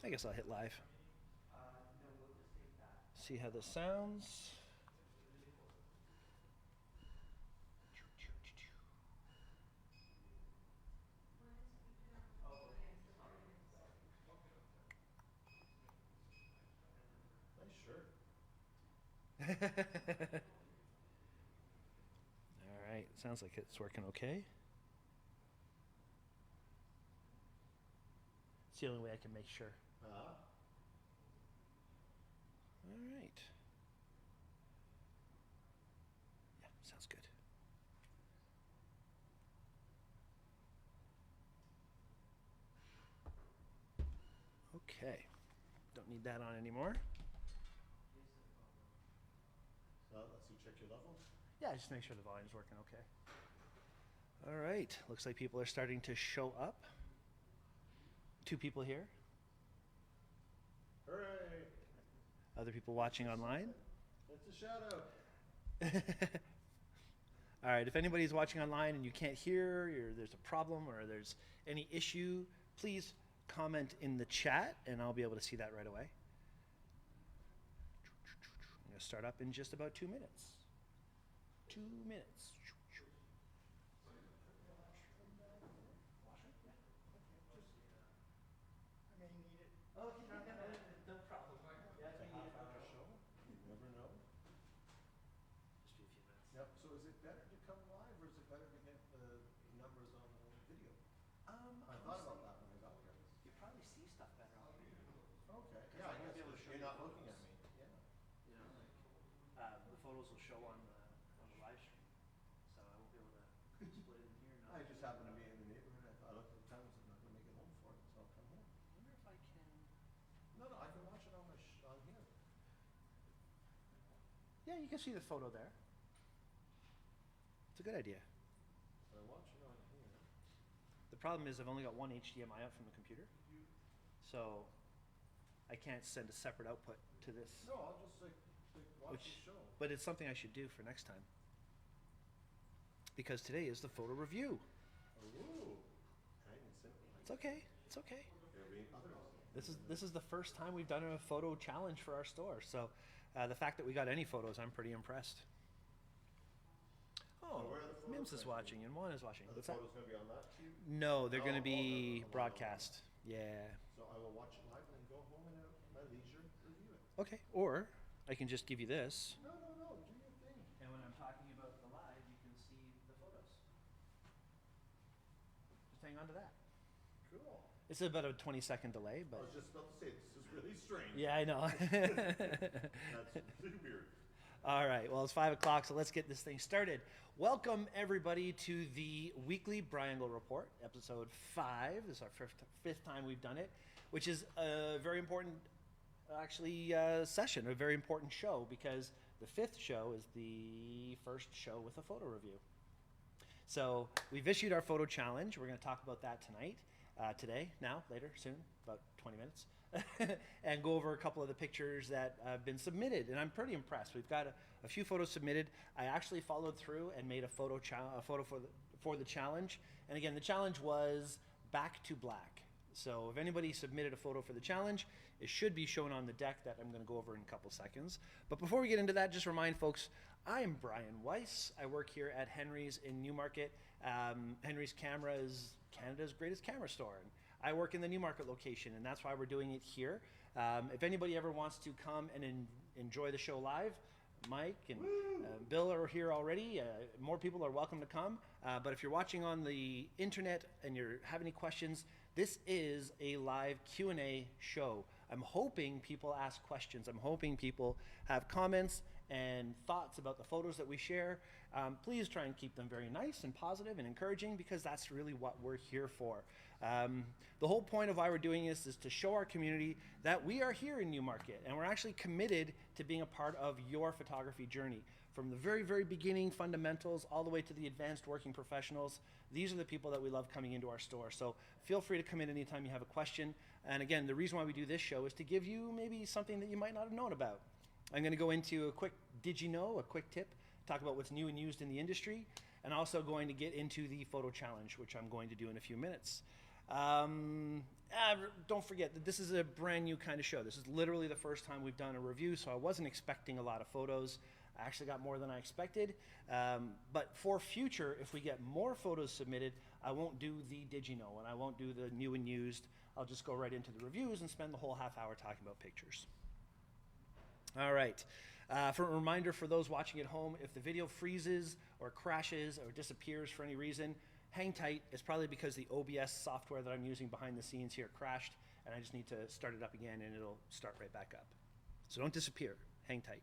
I guess I'll hit live. See how this sounds. Nice shirt. All right, sounds like it's working okay. It's the only way I can make sure. Ah. All right. Yeah, sounds good. Okay. Don't need that on anymore. So let's see, check your level. Yeah, just make sure the volume's working okay. All right. Looks like people are starting to show up. 2 people here. Hooray! Other people watching online. It's a shadow. All right, if anybody's watching online and you can't hear, or there's a problem, or there's any issue, please comment in the chat and I'll be able to see that right away. I'm going to start up in just about 2 minutes. 2 minutes. Oh, no problem. Yeah, It's a half-hour show. You never know. Just be a few minutes. Yep. So is it better to come live or is it better to get the numbers on the video? I thought about that when I got here. You probably see stuff better on video. Okay. I Yeah, I won't guess be able to show you're you not photos. looking at me. Yeah. You know, the photos will show on the live stream, so I won't be able to split it in here. I just happened to be in the neighborhood. I looked at the time and said, I'm not gonna make it home for it, so I'll come home. I wonder if I can. No, I can watch it on on here. Yeah, you can see the photo there. It's a good idea. So I watch it on here. The problem is I've only got one HDMI out from the computer, so I can't send a separate output to this. No, I'll just like watch the show. But it's something I should do for next time. Because today is the photo review. Ooh. Nice and simple. It's okay. It's okay. There'll be others. This is the first time we've done a photo challenge for our store. So the fact that we got any photos, I'm pretty impressed. Oh, where are the photos Mims is going to watching and Juan is watching. Are the What's that? photos gonna be on that too? No, they're going to Oh, be they're broadcast. Yeah. So I will watch it live and then go home and at my leisure review it. Okay. Or I can just give you this. No, do your thing. And when I'm talking about the live, you can see the photos. Just hang on to that. Cool. It's about a 20-second delay, I but was just about to say, this is really strange. yeah, I know. That's really weird. All right, well, it's 5 o'clock, so let's get this thing started. Welcome, everybody, to the weekly BrYangle Report, episode 5. This is our fifth time we've done it, which is a very important, session, a very important show, because the 5th show is the first show with a photo review. So we've issued our photo challenge. We're going to talk about that tonight, today, now, later, soon, about 20 minutes. And go over a couple of the pictures that have been submitted, and I'm pretty impressed. We've got a few photos submitted. I actually followed through and made a photo for the challenge. And again, the challenge was back to black. So if anybody submitted a photo for the challenge, it should be shown on the deck that I'm going to go over in a couple seconds. But before we get into that, just remind folks, I am Brian Weiss. I work here at Henry's in Newmarket. Henry's Camera is Canada's greatest camera store. And I work in the Newmarket location, and that's why we're doing it here. If anybody ever wants to come and enjoy the show live, Mike and Bill are here already. More people are welcome to come. But if you're watching on the internet and you have any questions, this is a live Q&A show. I'm hoping people ask questions. I'm hoping people have comments and thoughts about the photos that we share. Please try and keep them very nice and positive and encouraging, because that's really what we're here for. The whole point of why we're doing this is to show our community that we are here in Newmarket, and we're actually committed to being a part of your photography journey. From the very, very beginning fundamentals all the way to the advanced working professionals, these are the people that we love coming into our store. So feel free to come in anytime you have a question. And again, the reason why we do this show is to give you maybe something that you might not have known about. I'm going to go into a quick did you know, a quick tip, talk about what's new and used in the industry, and also going to get into the photo challenge, which I'm going to do in a few minutes. Don't forget that this is a brand new kind of show. This is literally the first time we've done a review, so I wasn't expecting a lot of photos. I actually got more than I expected. But for future, if we get more photos submitted, I won't do the Did You Know, and I won't do the new and used. I'll just go right into the reviews and spend the whole half hour talking about pictures. All right. For a reminder for those watching at home, if the video freezes or crashes or disappears for any reason, hang tight. It's probably because the OBS software that I'm using behind the scenes here crashed, and I just need to start it up again, and it'll start right back up. So don't disappear. Hang tight.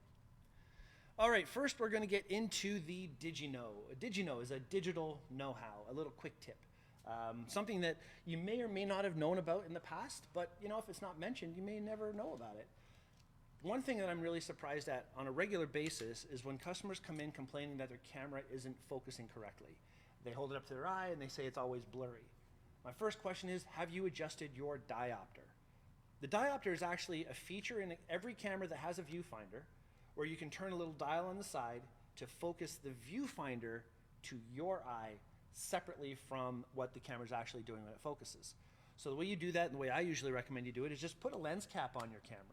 All right, first we're going to get into the Did You Know. A Did You Know is a digital know-how, a little quick tip. Something that you may or may not have known about in the past, but you know, if it's not mentioned, you may never know about it. One thing that I'm really surprised at on a regular basis is when customers come in complaining that their camera isn't focusing correctly. They hold it up to their eye and they say it's always blurry. My first question is, have you adjusted your diopter? The diopter is actually a feature in every camera that has a viewfinder where you can turn a little dial on the side to focus the viewfinder to your eye separately from what the camera is actually doing when it focuses. So the way you do that, and the way I usually recommend you do it, is just put a lens cap on your camera.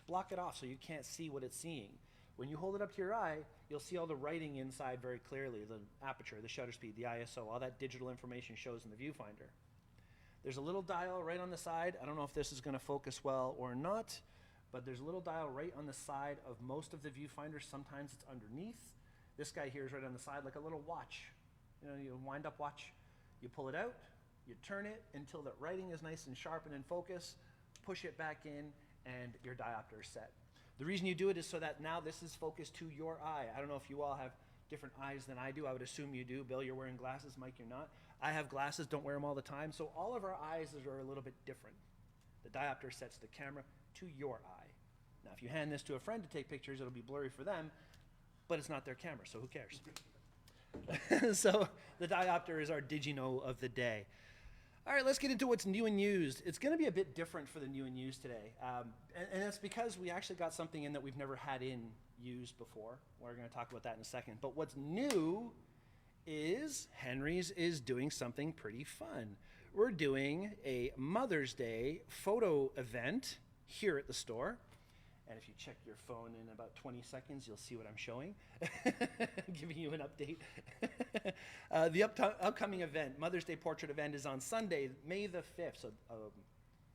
Block it off so you can't see what it's seeing. When you hold it up to your eye, you'll see all the writing inside very clearly, the aperture, the shutter speed, the ISO, all that digital information shows in the viewfinder. There's a little dial right on the side. I don't know if this is going to focus well or not, but there's a little dial right on the side of most of the viewfinders. Sometimes it's underneath. This guy here is right on the side like a little watch. You know, you wind up watch. You pull it out, you turn it until the writing is nice and sharp and in focus, push it back in, and your diopter is set. The reason you do it is so that now this is focused to your eye. I don't know if you all have different eyes than I do. I would assume you do. Bill, you're wearing glasses. Mike, you're not. I have glasses, don't wear them all the time. So all of our eyes are a little bit different. The diopter sets the camera to your eye. Now, if you hand this to a friend to take pictures, it'll be blurry for them, but it's not their camera, so who cares? So the diopter is our Did You Know of the day. All right, let's get into what's new and used. It's going to be a bit different for the new and used today. And that's because we actually got something in that we've never had in used before. We're going to talk about that in a second. But what's new is Henry's is doing something pretty fun. We're doing a Mother's Day photo event here at the store. And if you check your phone in about 20 seconds, you'll see what I'm showing, giving you an update. The upcoming event, Mother's Day portrait event, is on Sunday, May the 5th, so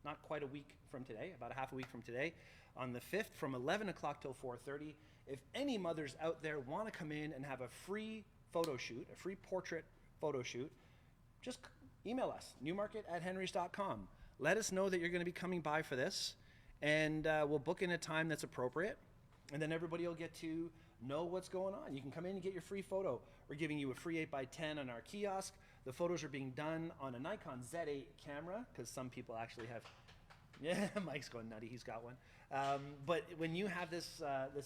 not quite a week from today, about a half a week from today, on the 5th from 11 o'clock till 4:30. If any mothers out there want to come in and have a free photo shoot, a free portrait photo shoot, just email us, newmarket@henrys.com. Let us know that you're going to be coming by for this. And we'll book in a time that's appropriate, and then everybody will get to know what's going on. You can come in and get your free photo. We're giving you a free 8x10 on our kiosk. The photos are being done on a Nikon Z8 camera, because some people actually have, yeah, Mike's going nutty, he's got one. But when you have this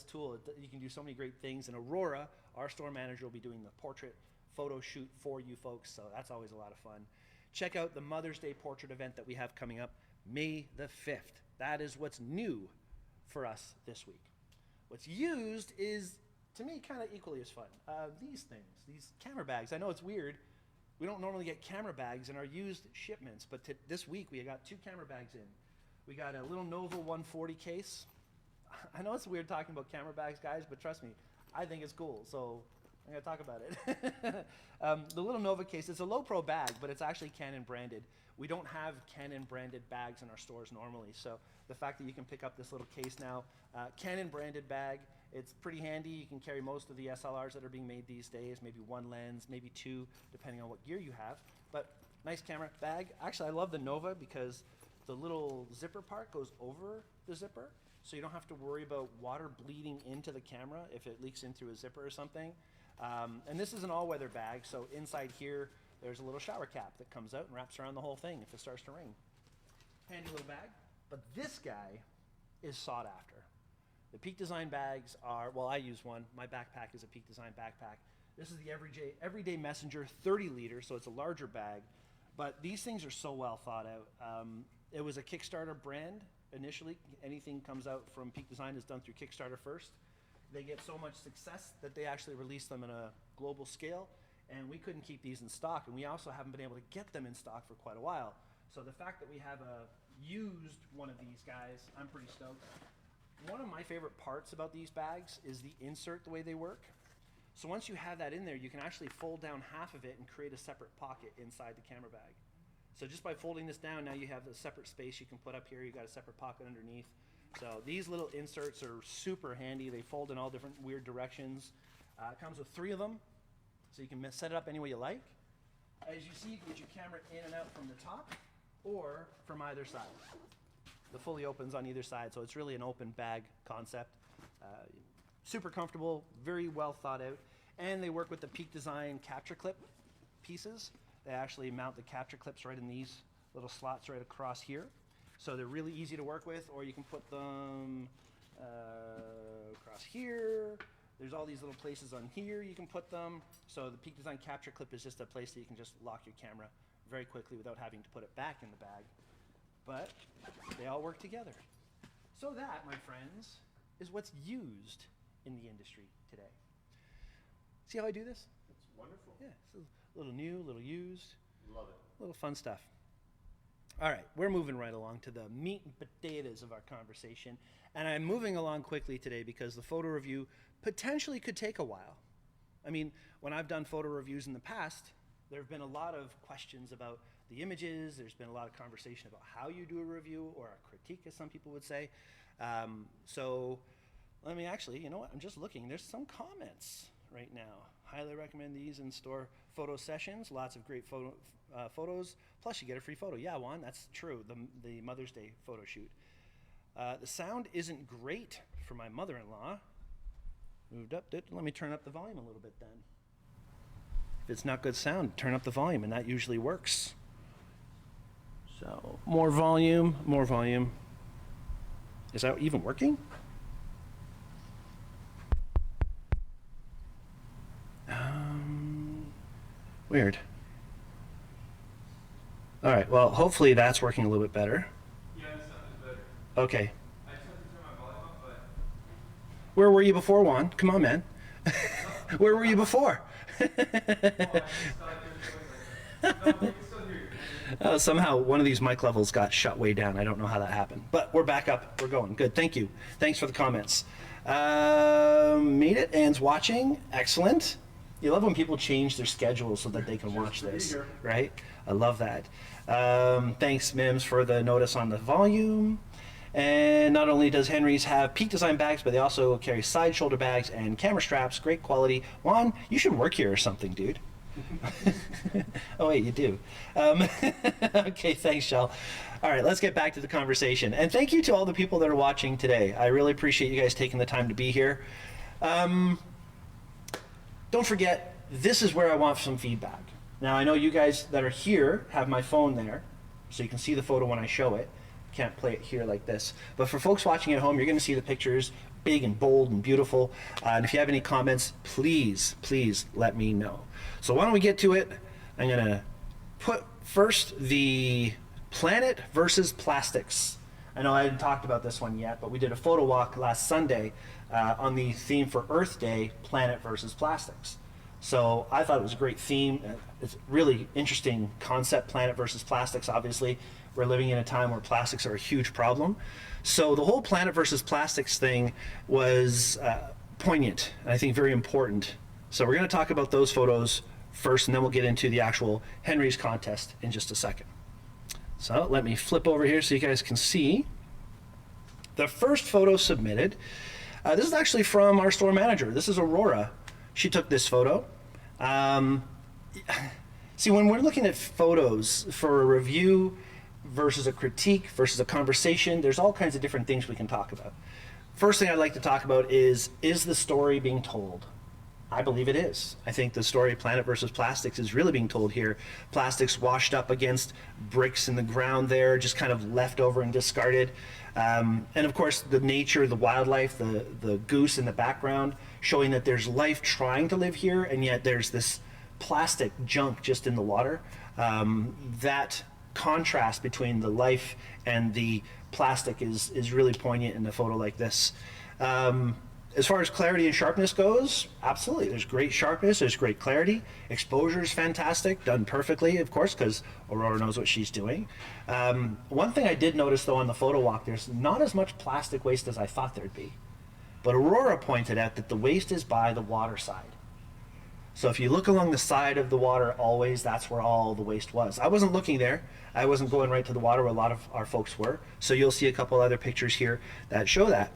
tool, you can do so many great things. And Aurora, our store manager, will be doing the portrait photo shoot for you folks, so that's always a lot of fun. Check out the Mother's Day portrait event that we have coming up May the 5th. That is what's new for us this week. What's used is, to me, kind of equally as fun. These things, these camera bags. I know it's weird. We don't normally get camera bags in our used shipments, but this week we got 2 camera bags in. We got a little Nova 140 case. I know it's weird talking about camera bags, guys, but trust me, I think it's cool, so I'm going to talk about it. The little Nova case, it's a low pro bag, but it's actually Canon branded. We don't have Canon branded bags in our stores normally, so the fact that you can pick up this little case now, Canon branded bag, it's pretty handy. You can carry most of the SLRs that are being made these days, maybe 1 lens, maybe 2, depending on what gear you have. But nice camera bag. Actually, I love the Nova because the little zipper part goes over the zipper, so you don't have to worry about water bleeding into the camera if it leaks in through a zipper or something. And this is an all-weather bag, so inside here, there's a little shower cap that comes out and wraps around the whole thing if it starts to rain. Handy little bag. But this guy is sought after. The Peak Design bags are, well, I use one. My backpack is a Peak Design backpack. This is the Everyday Messenger 30 liter, so it's a larger bag. But these things are so well thought out. It was a Kickstarter brand initially. Anything comes out from Peak Design is done through Kickstarter first. They get so much success that they actually release them on a global scale. and we couldn't keep these in stock, and we also haven't been able to get them in stock for quite a while. So the fact that we have a used one of these guys, I'm pretty stoked. One of my favorite parts about these bags is the insert, the way they work. So once you have that in there, you can actually fold down half of it and create a separate pocket inside the camera bag. So just by folding this down, now you have a separate space you can put up here. You got a separate pocket underneath. So these little inserts are super handy. They fold in all different weird directions. It comes with 3 of them, so you can set it up any way you like. As you see, you can get your camera in and out from the top or from either side. The fully opens on either side, so it's really an open bag concept. Super comfortable, very well thought out, and they work with the Peak Design capture clip pieces. They actually mount the capture clips right in these little slots right across here. So they're really easy to work with, or you can put them across here. There's all these little places on here you can put them. So the Peak Design capture clip is just a place that you can just lock your camera very quickly without having to put it back in the bag. But they all work together. So that, my friends, is what's used in the industry today. See how I do this? It's wonderful. Yeah, it's a little new, a little used. Love it. Little fun stuff. All right, we're moving right along to the meat and potatoes of our conversation. And I'm moving along quickly today because the photo review potentially could take a while. I mean, when I've done photo reviews in the past, there have been a lot of questions about the images. There's been a lot of conversation about how you do a review, or a critique, as some people would say. So let me actually, you know what? I'm just looking. There's some comments right now. Highly recommend these in-store photo sessions. Lots of great photos. Plus, you get a free photo. Yeah, Juan, that's true. The Mother's Day photo shoot. The sound isn't great for my mother-in-law. Moved up. Let me turn up the volume a little bit then. If it's not good sound, turn up the volume, and that usually works. So more volume, more volume. Is that even working? Weird. All right, well, hopefully that's working a little bit better. Yeah, it sounded better. Okay. I just have to turn my volume up, but... Where were you before, Juan? Come on, man. Where were you before? Oh, I just thought it was going like that. No, we can still hear you. Somehow one of these mic levels got shut way down. I don't know how that happened. But we're back up. We're going. Good. Thank you. Thanks for the comments. Made it. Anne's watching. Excellent. You love when people change their schedule so that they can watch this, right? I love that. Thanks, Mims, for the notice on the volume. And not only does Henry's have Peak Design bags, but they also carry side shoulder bags and camera straps. Great quality. Juan, you should work here or something, dude. Oh, wait, you do. Okay, thanks, Shell. All right, let's get back to the conversation. And thank you to all the people that are watching today. I really appreciate you guys taking the time to be here. Don't forget, this is where I want some feedback. Now, I know you guys that are here have my phone there, so you can see the photo when I show it. Can't play it here like this. But for folks watching at home, you're going to see the pictures big and bold and beautiful. And if you have any comments, please, please let me know. So why don't we get to it? I'm going to put first the planet versus plastics. I know I hadn't talked about this one yet, but we did a photo walk last Sunday on the theme for Earth Day, planet versus plastics. So I thought it was a great theme. It's a really interesting concept, planet versus plastics. Obviously, we're living in a time where plastics are a huge problem. So the whole planet versus plastics thing was poignant, and I think very important. So we're going to talk about those photos first, and then we'll get into the actual Henry's contest in just a second. So let me flip over here so you guys can see. The first photo submitted, this is actually from our store manager. This is Aurora. She took this photo. See, when we're looking at photos for a review versus a critique versus a conversation, there's all kinds of different things we can talk about. First thing I'd like to talk about is the story being told? I believe it is. I think the story of planet versus plastics is really being told here. Plastics washed up against bricks in the ground there, just kind of left over and discarded. And of course, the nature, the wildlife, the goose in the background, showing that there's life trying to live here, and yet there's this plastic junk just in the water. That contrast between the life and the plastic is really poignant in a photo like this. As far as clarity and sharpness goes, absolutely. There's great sharpness, there's great clarity. Exposure is fantastic, done perfectly, of course, because Aurora knows what she's doing. One thing I did notice, though, on the photo walk, there's not as much plastic waste as I thought there'd be. But Aurora pointed out that the waste is by the water side. So if you look along the side of the water, always, that's where all the waste was. I wasn't looking there. I wasn't going right to the water where a lot of our folks were. So you'll see a couple other pictures here that show that.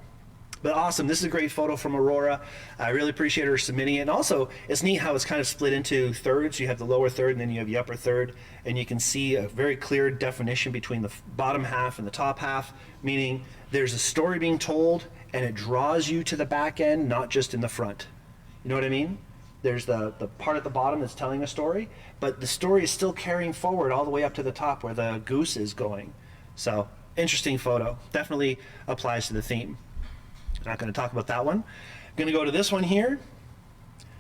But awesome, this is a great photo from Aurora. I really appreciate her submitting it. And also, it's neat how it's kind of split into thirds. You have the lower third and then you have the upper third. And you can see a very clear definition between the bottom half and the top half, meaning there's a story being told and it draws you to the back end, not just in the front. You know what I mean? There's the part at the bottom that's telling a story, but the story is still carrying forward all the way up to the top where the goose is going. So, interesting photo. Definitely applies to the theme. Not going to talk about that one. Going to go to this one here.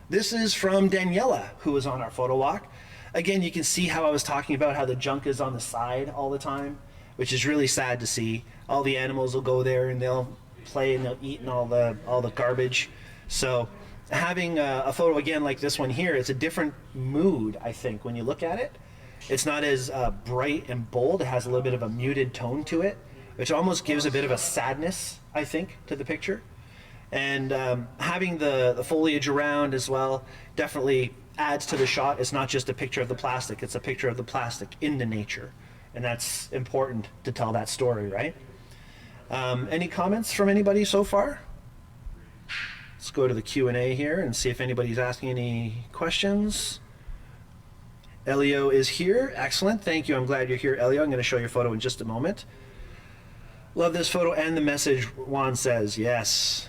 This is from Daniela, who was on our photo walk. Again, you can see how I was talking about how the junk is on the side all the time, which is really sad to see. All the animals will go there and they'll play and they'll eat and all the garbage. So having a photo again like this one here, it's a different mood, I think, when you look at it. It's not as bright and bold. It has a little bit of a muted tone to it, which almost gives a bit of a sadness, I think, to the picture. And having the foliage around as well definitely adds to the shot. It's not just a picture of the plastic, it's a picture of the plastic in the nature. And that's important to tell that story, right? Any comments from anybody so far? Let's go to the Q&A here and see if anybody's asking any questions. Elio is here. Excellent. Thank you. I'm glad you're here, Elio. I'm going to show your photo in just a moment. Love this photo and the message, Juan says. Yes.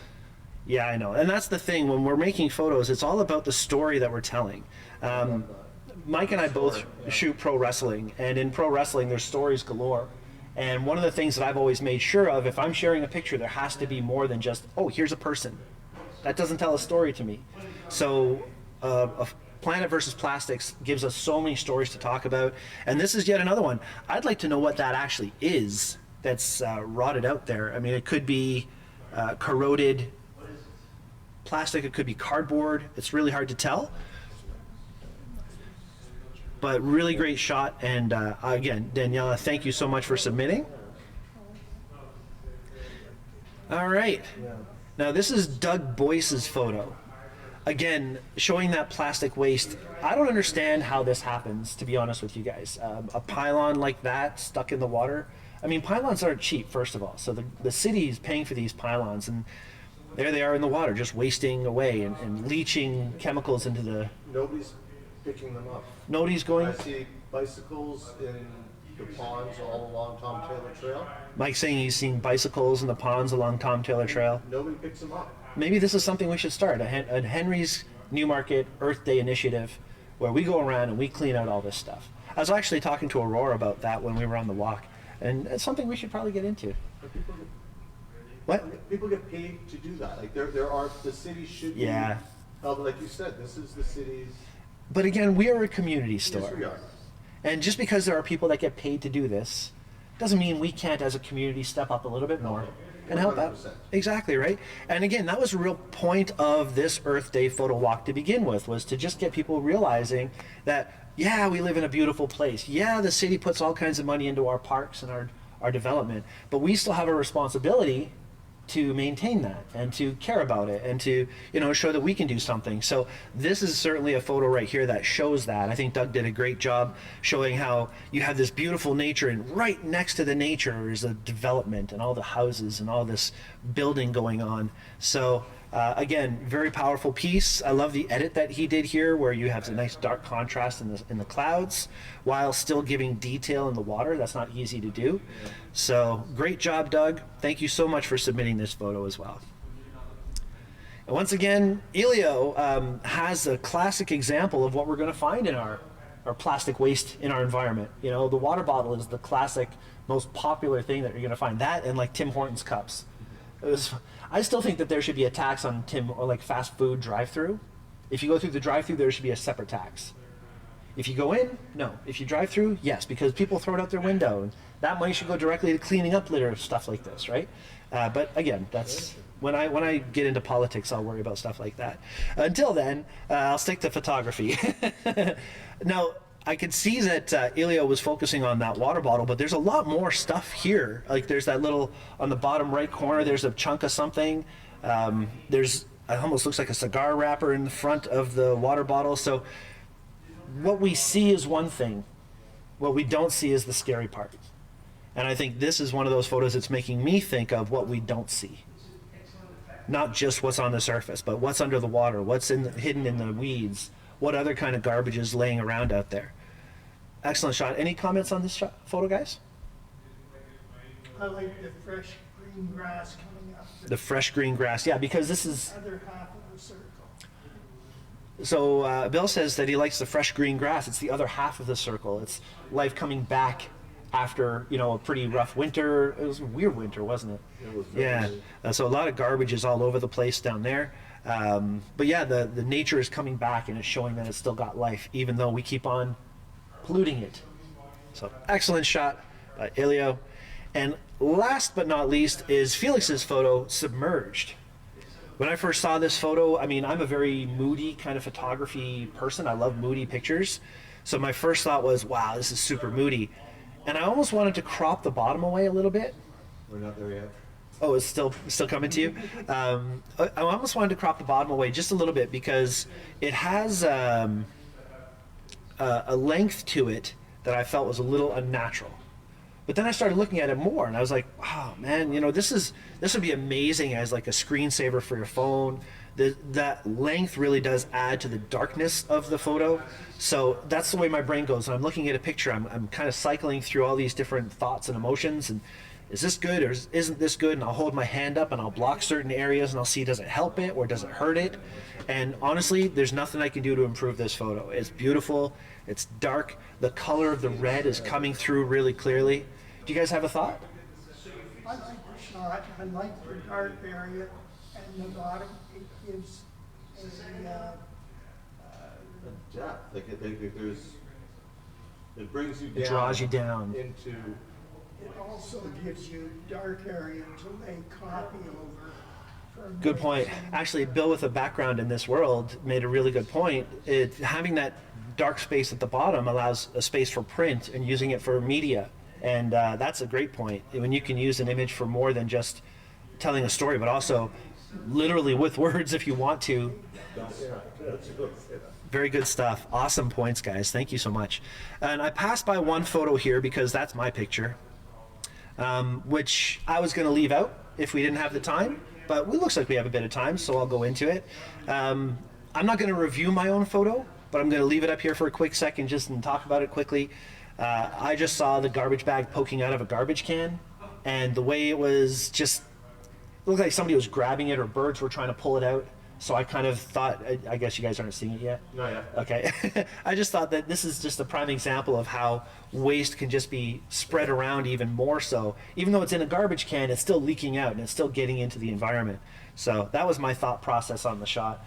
Yeah, I know. And that's the thing. When we're making photos, it's all about the story that we're telling. Mike and I both shoot pro wrestling. And in pro wrestling, there's stories galore. And one of the things that I've always made sure of, if I'm sharing a picture, there has to be more than just, oh, here's a person. That doesn't tell a story to me. So Planet versus Plastics gives us so many stories to talk about. And this is yet another one. I'd like to know what that actually is that's rotted out there. I mean, it could be corroded plastic. It could be cardboard. It's really hard to tell. But really great shot. And again, Daniela, thank you so much for submitting. All right. Now this is Doug Boyce's photo. Again, showing that plastic waste. I don't understand how this happens, to be honest with you guys. A pylon like that stuck in the water. I mean, pylons aren't cheap, first of all. So the city is paying for these pylons, and there they are in the water, just wasting away and leaching chemicals into the... Nobody's picking them up. Nobody's going... I see bicycles in the ponds all along Tom Taylor Trail. Mike's saying he's seen bicycles in the ponds along Tom Taylor Trail. Nobody picks them up. Maybe this is something we should start, a Henry's Newmarket Earth Day initiative, where we go around and we clean out all this stuff. I was actually talking to Aurora about that when we were on the walk, and it's something we should probably get into. What? People get paid to do that. Like the city should be. Yeah. Like you said, this is the city's. But again, we are a community store. Yes, we are. And just because there are people that get paid to do this, doesn't mean we can't, as a community, step up a little bit more and help out. 100%. Exactly, right? And again, that was a real point of this Earth Day photo walk to begin with, was to just get people realizing that, yeah, we live in a beautiful place. Yeah, the city puts all kinds of money into our parks and our development, but we still have a responsibility to maintain that and to care about it and to, show that we can do something. So this is certainly a photo right here that shows that. I think Doug did a great job showing how you have this beautiful nature, and right next to the nature is a development and all the houses and all this building going on. So again, very powerful piece. I love the edit that he did here, where you have a nice dark contrast in the clouds while still giving detail in the water. That's not easy to do. So great job, Doug. Thank you so much for submitting this photo as well. And once again, Elio has a classic example of what we're going to find in our plastic waste in our environment. The water bottle is the classic, most popular thing that you're going to find. That and like Tim Hortons cups. I still think that there should be a tax on fast food drive-through. If you go through the drive-through, there should be a separate tax. If you go in, no. If you drive through, yes, because people throw it out their window. And that money should go directly to cleaning up litter, stuff like this, right? But again, that's when I get into politics, I'll worry about stuff like that. Until then, I'll stick to photography. Now, I could see that Ilya was focusing on that water bottle, but there's a lot more stuff here. Like there's that little, on the bottom right corner, there's a chunk of something. It almost looks like a cigar wrapper in the front of the water bottle. So what we see is one thing. What we don't see is the scary part. And I think this is one of those photos that's making me think of what we don't see. Not just what's on the surface, but what's under the water, what's hidden in the weeds, what other kind of garbage is laying around out there. Excellent shot. Any comments on this photo, guys? I like the fresh green grass coming up. The fresh green grass, yeah, because this is... Other half of the circle. So Bill says that he likes the fresh green grass. It's the other half of the circle. It's life coming back after, you know, a pretty rough winter. It was a weird winter, wasn't it? It was very Yeah. So a lot of garbage is all over the place down there. But yeah, the nature is coming back and it's showing that it's still got life, even though we keep on polluting it. So excellent shot by Ilya. And last but not least is Felix's photo, Submerged. When I first saw this photo, I mean, I'm a very moody kind of photography person. I love moody pictures. So my first thought was, wow, this is super moody. And I almost wanted to crop the bottom away a little bit. We're not there yet. Oh, it's still coming to you? I almost wanted to crop the bottom away just a little bit because it has a length to it that I felt was a little unnatural. But then I started looking at it more and I was like, wow, man, you know, this would be amazing as like a screensaver for your phone. That length really does add to the darkness of the photo. So that's the way my brain goes. When I'm looking at a picture, I'm kind of cycling through all these different thoughts and emotions and is this good or isn't this good? And I'll hold my hand up and I'll block certain areas and I'll see, does it help it or does it hurt it? And honestly, there's nothing I can do to improve this photo. It's beautiful. It's dark. The color of the red is coming through really clearly. Do you guys have a thought? I like the shot. I like the dark area and the bottom. It gives The depth, like it brings you down. It draws you down. Into, it also gives you dark area to lay copy over. For Good point. noticing. Actually, Bill, with a background in this world, made a really good point. Having that dark space at the bottom allows a space for print and using it for media. And that's a great point. When you can use an image for more than just telling a story, but also literally with words if you want to. that's a good. Very good stuff. Awesome points, guys. Thank you so much. And I passed by one photo here because that's my picture, which I was going to leave out if we didn't have the time, but it looks like we have a bit of time, so I'll go into it. I'm not going to review my own photo, but I'm going to leave it up here for a quick second just and talk about it quickly. I just saw the garbage bag poking out of a garbage can, and the way it was just, it looked like somebody was grabbing it or birds were trying to pull it out. So I kind of thought, I guess you guys aren't seeing it yet? Not yet. Okay. I just thought that this is just a prime example of how waste can just be spread around even more so. Even though it's in a garbage can, it's still leaking out and it's still getting into the environment. So that was my thought process on the shot.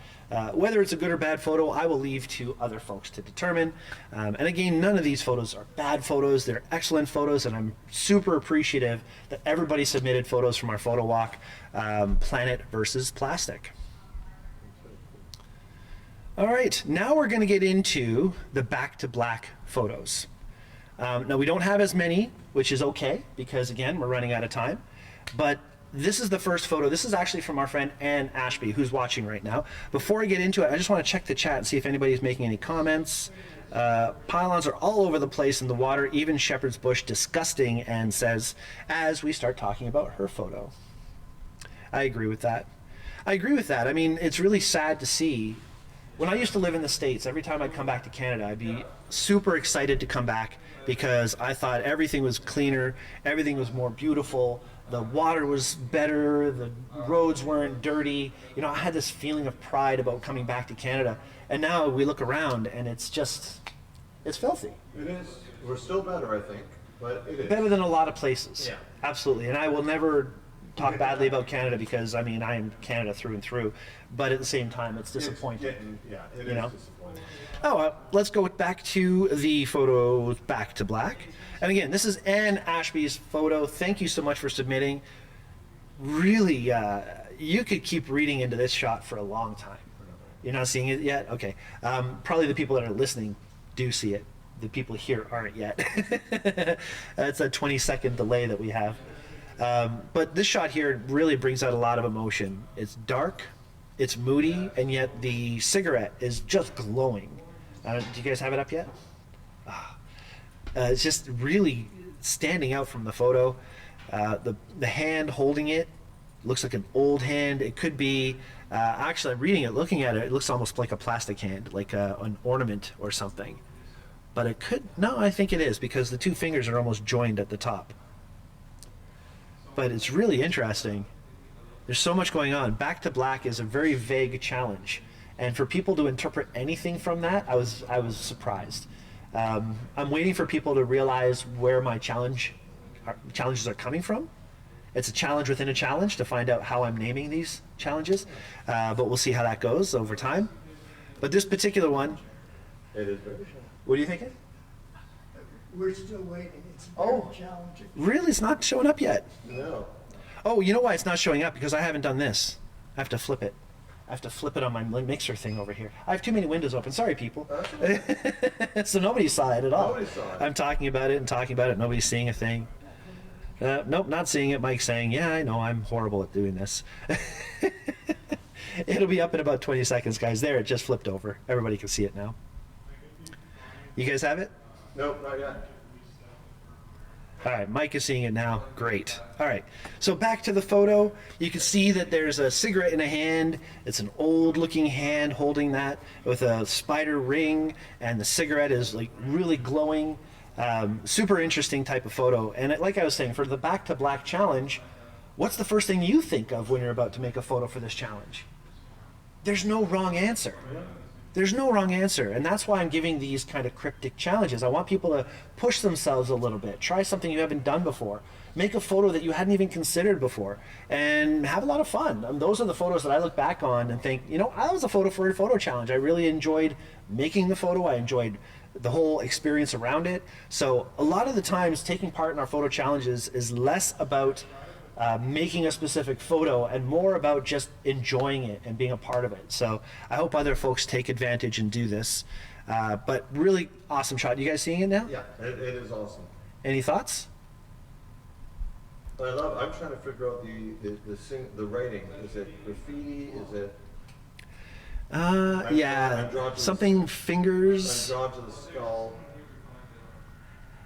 Whether it's a good or bad photo, I will leave to other folks to determine. And again, none of these photos are bad photos. They're excellent photos, and I'm super appreciative that everybody submitted photos from our photo walk, Planet versus Plastic. All right, now we're going to get into the back to black photos. Now, we don't have as many, which is okay, because again, we're running out of time. But this is the first photo. This is actually from our friend Ann Ashby, who's watching right now. Before I get into it, I just want to check the chat and see if anybody's making any comments. Pylons are all over the place in the water, even Shepherd's Bush, disgusting, and says, as we start talking about her photo. I agree with that. I mean, it's really sad to see. When I used to live in the States, every time I'd come back to Canada, I'd be super excited to come back because I thought everything was cleaner, everything was more beautiful, the water was better, the roads weren't dirty. You know, I had this feeling of pride about coming back to Canada. And now we look around and it's filthy. It is. We're still better, I think, but it is. Better than a lot of places. Yeah. Absolutely. And I will never talk badly about Canada because I mean I am Canada through and through, but at the same time it's disappointing. It You is know? disappointing. Oh, let's go back to the photos back to black. And again, this is Ann Ashby's photo. Thank you so much for submitting. Really, you could keep reading into this shot for a long time. You're not seeing it yet? Okay. Probably the people that are listening do see it. The people here aren't yet. That's a 20-second delay that we have. But this shot here really brings out a lot of emotion. It's dark, it's moody, and yet the cigarette is just glowing. Do you guys have it up yet? It's just really standing out from the photo. The hand holding it looks like an old hand. It could be, actually I'm reading it, looking at it, it looks almost like a plastic hand, like an ornament or something. But it could, no, I think it is because the two fingers are almost joined at the top. But it's really interesting. There's so much going on. Back to Black is a very vague challenge. And for people to interpret anything from that, I was surprised. I'm waiting for people to realize where my challenges are coming from. It's a challenge within a challenge to find out how I'm naming these challenges. But we'll see how that goes over time. But this particular one, It is very shy. what are you thinking? We're still waiting. It's very Oh. challenging. Really? It's not showing up yet. No. Oh, you know why it's not showing up? Because I haven't done this. I have to flip it. I have to flip it on my mixer thing over here. I have too many windows open. Sorry, people. So nobody saw it at all. Nobody saw it. I'm talking about it and talking about it. Nobody's seeing a thing. Nope, not seeing it. Mike's saying, yeah, I know. I'm horrible at doing this. It'll be up in about 20 seconds, guys. There, it just flipped over. Everybody can see it now. You guys have it? Nope, not yet. All right, Mike is seeing it now. Great. All right, so back to the photo. You can see that there's a cigarette in a hand. It's an old-looking hand holding that with a spider ring, and the cigarette is like really glowing. Super interesting type of photo. And like I was saying, for the Back to Black challenge, what's the first thing you think of when you're about to make a photo for this challenge? There's no wrong answer. There's no wrong answer, and that's why I'm giving these kind of cryptic challenges. I want people to push themselves a little bit, try something you haven't done before, make a photo that you hadn't even considered before, and have a lot of fun. Those are the photos that I look back on and think, you know, I was a photo for a photo challenge. I really enjoyed making the photo. I enjoyed the whole experience around it. So a lot of the times taking part in our photo challenges is less about making a specific photo and more about just enjoying it and being a part of it. So I hope other folks take advantage and do this. But really awesome shot. You guys seeing it now? Yeah, it is awesome. Any thoughts? I'm trying to figure out the writing. Is it graffiti? Is it? Yeah, I'm drawn to the- something I'm fingers. drawn to the skull.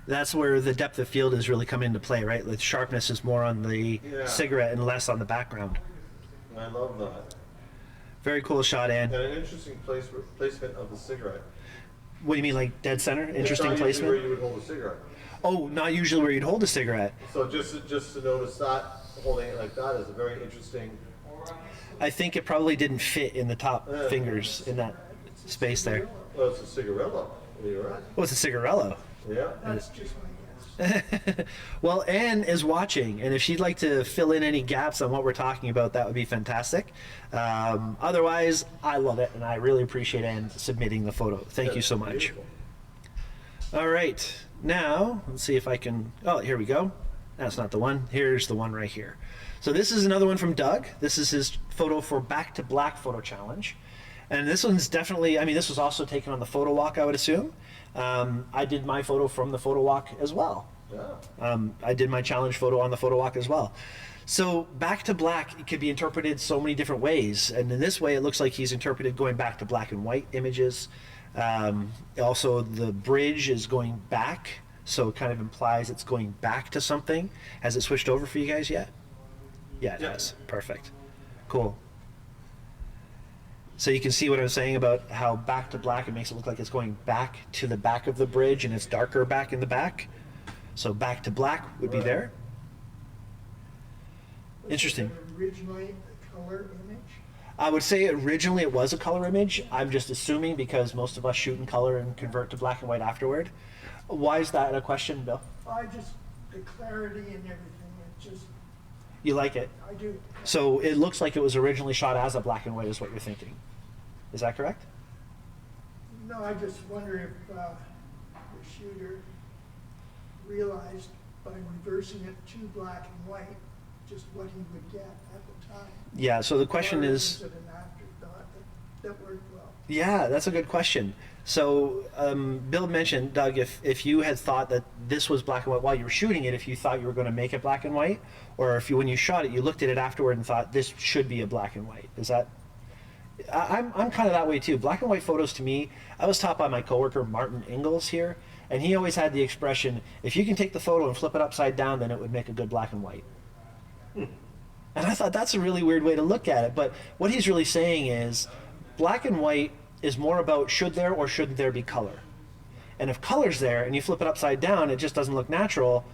That's where the depth of field has really come into play, right? The sharpness is more on the Yeah. cigarette and less on the background. I love that. Very cool shot, Ann. And an interesting placement of the cigarette. What do you mean, like dead center? Interesting It's not usually where placement? you would hold a cigarette. Oh, not usually where you'd hold a cigarette. So just to notice that, holding it like that is a very interesting. I think it probably didn't fit in the top fingers in that space there. Well, it's a cigarillo. You're right. Oh, it's a cigarello. Yeah. That's just my guess. Well, Anne is watching, and if she'd like to fill in any gaps on what we're talking about, that would be fantastic. Otherwise, I love it, and I really appreciate Anne submitting the photo. Thank you so much. Beautiful. All right, now, let's see if I can, oh, here we go. That's not the one. Here's the one right here. So this is another one from Doug. This is his photo for Back to Black photo challenge. And this one's definitely, I mean, this was also taken on the photo walk, I would assume. I did my photo from the photo walk as well. Yeah. I did my challenge photo on the photo walk as well. So Back to Black, it could be interpreted so many different ways. And in this way, it looks like he's interpreted going back to black and white images. Also, the bridge is going back, so it kind of implies it's going back to something. Has it switched over for you guys yet? Yeah, it Yeah. has. Perfect. Cool. So you can see what I'm saying about how Back to Black, it makes it look like it's going back to the back of the bridge and it's darker back in the back. So Back to Black would be there. Interesting. Originally, a color image. I would say originally it was a color image. I'm just assuming because most of us shoot in color and convert to black and white afterward. Why is that a question, Bill? I just, the clarity and everything, it just, You like it? I do. So it looks like it was originally shot as a black and white is what you're thinking. Is that correct? No, I just wonder if the shooter realized by reversing it to black and white, just what he would get at the time. Yeah, so the question Or is, it an afterthought that worked well? yeah, that's a good question. So Bill mentioned, Doug, if you had thought that this was black and white while you were shooting it, if you thought you were going to make it black and white, or if you, when you shot it, you looked at it afterward and thought this should be a black and white. Is that? I'm kind of that way too. Black and white photos to me, I was taught by my coworker Martin Ingalls here, and he always had the expression, if you can take the photo and flip it upside down, then it would make a good black and white. And I thought that's a really weird way to look at it. But what he's really saying is black and white is more about should there or shouldn't there be color. And if color's there and you flip it upside down, it just doesn't look natural,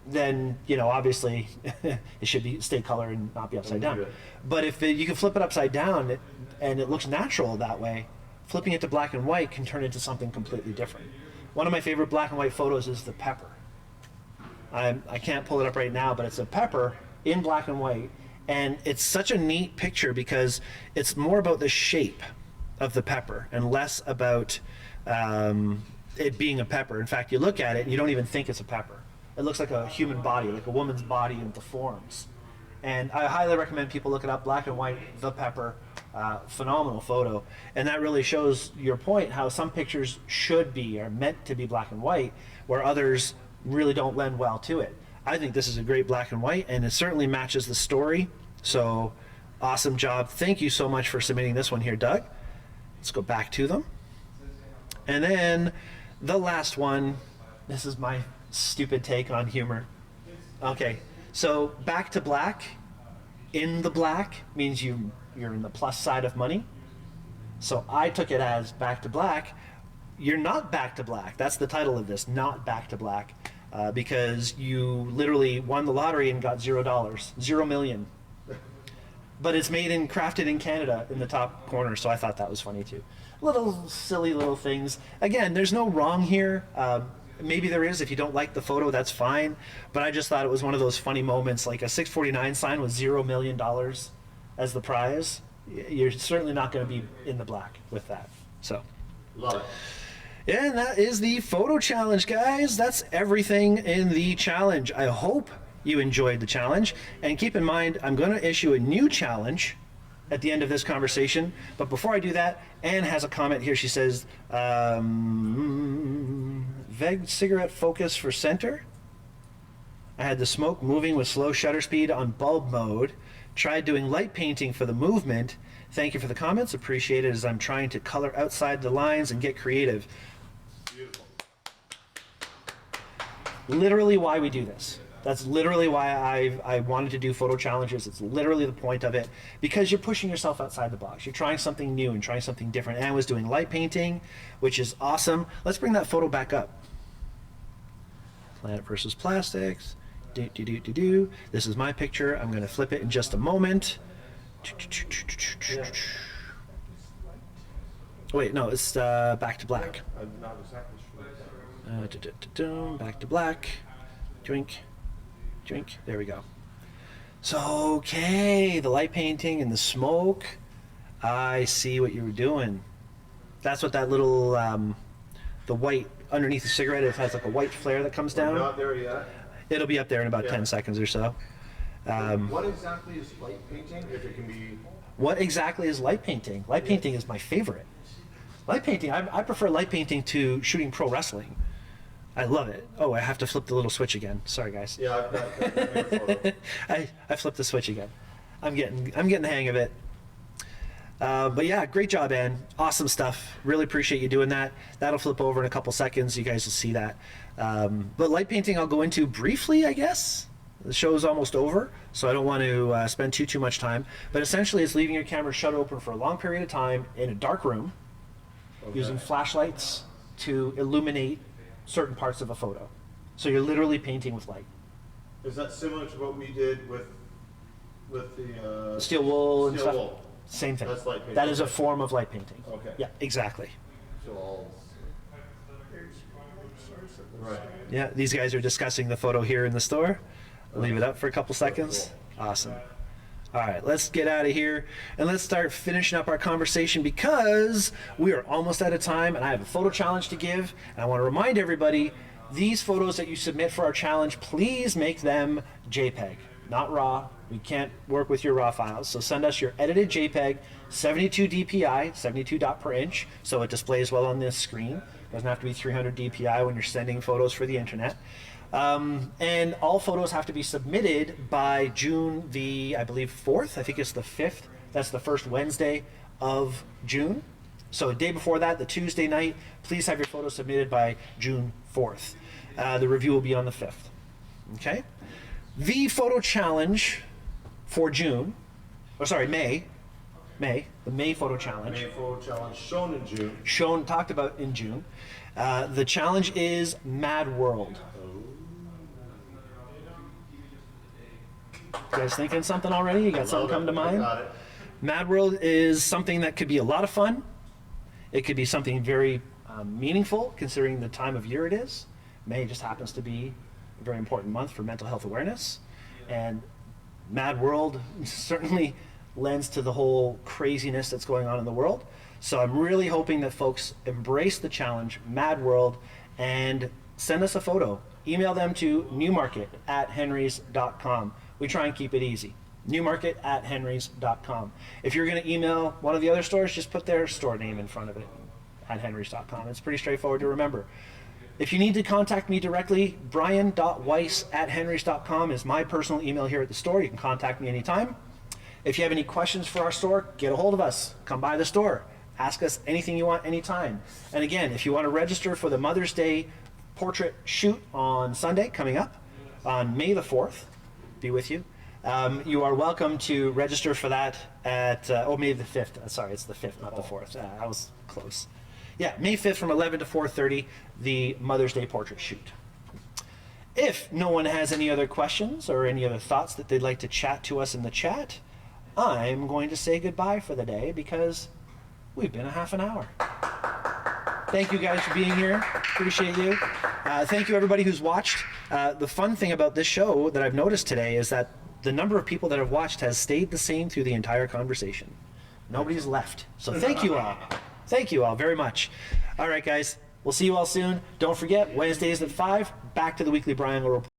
then, you know, obviously it should be stay color and not be upside down. But if you can flip it upside down and it looks natural that way, flipping it to black and white can turn into something completely different. One of my favorite black and white photos is the pepper. I can't pull it up right now, but it's a pepper in black and white. And it's such a neat picture because it's more about the shape of the pepper and less about it being a pepper. In fact, you look at it and you don't even think it's a pepper. It looks like a human body, like a woman's body in the forms. And I highly recommend people look it up, black and white, the pepper, phenomenal photo. And that really shows your point, how some pictures should be, or meant to be black and white, where others really don't lend well to it. I think this is a great black and white, and it certainly matches the story. So awesome job. Thank you so much for submitting this one here, Doug. Let's go back to them. And then the last one, this is my stupid take on humor. Okay, so back to black, in the black means you're in the plus side of money. So I took it as back to black. You're not back to black. That's the title of this, not back to black, because you literally won the lottery and got $0, $0 million. But it's made and crafted in Canada in the top corner, so I thought that was funny too. Little silly little things. Again, there's no wrong here. Maybe there is. If you don't like the photo, that's fine. But I just thought it was one of those funny moments, like a 649 sign with $0 million as the prize. You're certainly not going to be in the black with that. So, Love it. and that is the photo challenge, guys. That's everything in the challenge. I hope you enjoyed the challenge. And keep in mind, I'm going to issue a new challenge at the end of this conversation. But before I do that, Anne has a comment here. She says, VEG cigarette focus for center. I had the smoke moving with slow shutter speed on bulb mode. Tried doing light painting for the movement. Thank you for the comments. Appreciate it as I'm trying to color outside the lines and get creative. Beautiful. Literally why we do this. That's literally why I wanted to do photo challenges. It's literally the point of it, because you're pushing yourself outside the box. You're trying something new and trying something different. Anne was doing light painting, which is awesome. Let's bring that photo back up. Planet versus plastics. Do. This is my picture. I'm going to flip it in just a moment. Wait, no, it's back to black. I'm not exactly sure. Back to black. Drink. There we go. So, okay, the light painting and the smoke. I see what you were doing. That's what that little, the white underneath the cigarette, it has like a white flare that comes We're down. not there yet. It'll be up there in about 10 seconds or so. What exactly is light painting, if it can be? What exactly is light painting? Light painting is my favorite. Light painting, I prefer light painting to shooting pro wrestling. I love it. Oh, I have to flip the little switch again. Sorry, guys. Yeah, I've got that photo. I flipped the switch again. I'm getting the hang of it. But yeah, great job, Ann. Awesome stuff. Really appreciate you doing that. That'll flip over in a couple seconds. You guys will see that. But light painting I'll go into briefly, I guess. The show's almost over, so I don't want to spend too much time. But essentially, it's leaving your camera shut open for a long period of time in a dark room, using flashlights to illuminate certain parts of a photo. So you're literally painting with light. Is that similar to what we did with the Steel wool and steel stuff. wool? Same thing. That's light painting. That is a form of light painting. Okay. Yeah, exactly. So all There's one source of the right. story. Yeah, these guys are discussing the photo here in the store. Leave it up for a couple seconds. Awesome. All right, let's get out of here and let's start finishing up our conversation because we are almost out of time and I have a photo challenge to give. And I want to remind everybody, these photos that you submit for our challenge, please make them JPEG, not RAW. We can't work with your RAW files. So send us your edited JPEG, 72 DPI, 72 dot per inch, so it displays well on this screen. Doesn't have to be 300 DPI when you're sending photos for the internet. And all photos have to be submitted by June the, I believe, 4th. I think it's the 5th. That's the first Wednesday of June. So a day before that, the Tuesday night, please have your photos submitted by June 4th. The review will be on the 5th. Okay? The photo challenge for June, May, the May photo challenge. May photo challenge shown in June. Talked about in June. The challenge is Mad World. You guys thinking something already? You got something come to mind? Got it. Mad World is something that could be a lot of fun. It could be something very meaningful considering the time of year it is. May just happens to be a very important month for mental health awareness. And Mad World certainly lends to the whole craziness that's going on in the world. So I'm really hoping that folks embrace the challenge, Mad World, and send us a photo. Email them to newmarket@henrys.com. We try and keep it easy. newmarket@henrys.com. If you're going to email one of the other stores, just put their store name in front of it at henrys.com. It's pretty straightforward to remember. If you need to contact me directly, brian.weiss@henrys.com is my personal email here at the store. You can contact me anytime. If you have any questions for our store, get a hold of us. Come by the store. Ask us anything you want anytime. And again, if you want to register for the Mother's Day portrait shoot on Sunday coming up on May the 4th, be with you. You are welcome to register for that at, May the 5th. Sorry, it's the 5th, not the 4th. I was close. Yeah, May 5th from 11 to 4:30, the Mother's Day portrait shoot. If no one has any other questions or any other thoughts that they'd like to chat to us in the chat, I'm going to say goodbye for the day because we've been a half an hour. Thank you guys for being here. Appreciate you. Thank you everybody who's watched. The fun thing about this show that I've noticed today is that the number of people that have watched has stayed the same through the entire conversation. Nobody's left. So thank you all. Thank you all very much. All right, guys. We'll see you all soon. Don't forget, Wednesdays at 5, back to the weekly BrYangle Report.